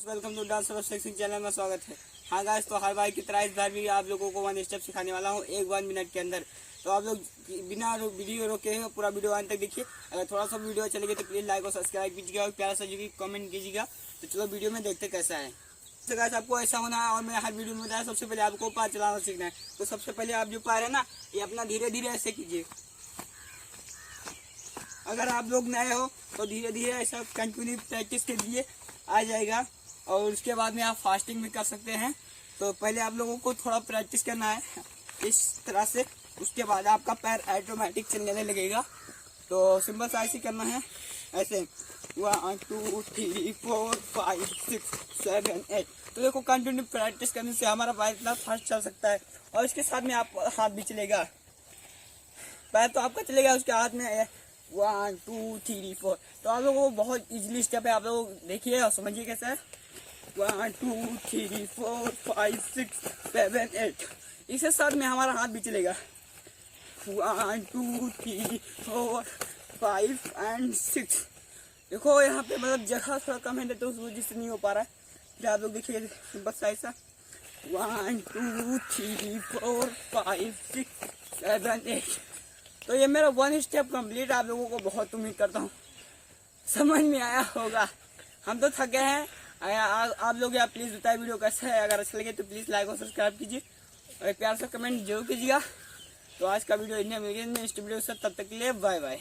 Welcome to dance flexing channel में स्वागत है। हाँ गाइस, तो हर बार की तरह इस बार भी आप लोगों को वन स्टेप सिखाने वाला हूँ 1 मिनट के अंदर। तो आप लोग बिना वीडियो रोके पूरा वीडियो अंत तक देखिए। अगर थोड़ा सा वीडियो चलेगी तो प्लीज लाइक और सब्सक्राइब कीजिएगा और प्यारा सा जो कमेंट कीजिएगा। तो चलो वीडियो में देखते कैसा है। तो गाइस, आपको ऐसा होना है और मैं हर वीडियो में बताया सबसे पहले आपको पैर चलाना सीखना है। तो सबसे पहले आप जो पैर है ना, ये अपना धीरे धीरे ऐसे कीजिए। अगर आप लोग नए हो तो धीरे धीरे ऐसा कंटिन्यू प्रैक्टिस के लिए आ जाएगा। और उसके बाद में आप फास्टिंग भी कर सकते हैं। तो पहले आप लोगों को थोड़ा प्रैक्टिस करना है इस तरह से, उसके बाद आपका पैर ऑटोमेटिक चलने लगेगा। तो सिंपल सा ऐसे करना है, ऐसे 1 2 3 4 5 6 7 8। तो देखो, कंटिन्यू प्रैक्टिस करने से हमारा पैर इतना फास्ट चल सकता है। और इसके साथ में आप हाथ भी चलेगा, पैर तो आपका चलेगा, उसके हाथ में 1 2 3 4। तो आप लोगों को बहुत इजीली स्टेप है, आप लोग देखिए और समझिए कैसा है। 1 2 3 4 5 6 7 8। इसके साथ में हमारा हाथ भी चलेगा 1 2 3 4 5 एंड 6। देखो यहाँ पे मतलब जगह थोड़ा कम है तो उस वजह से नहीं हो पा रहा है। फिर आप लोग देखिए बस ऐसा 1 2 3 4 5 6 7 8। तो ये मेरा 1 स्टेप कंप्लीट। आप लोगों को बहुत उम्मीद करता हूँ समझ में आया होगा। हम तो थके हैं। आप लोग यार प्लीज बताइए वीडियो कैसा है। अगर अच्छा लगे तो प्लीज लाइक और सब्सक्राइब कीजिए और प्यार से कमेंट जरूर कीजिएगा। तो आज का वीडियो इतने मिल गए नेक्स्ट वीडियो से, तब तक के लिए बाय बाय।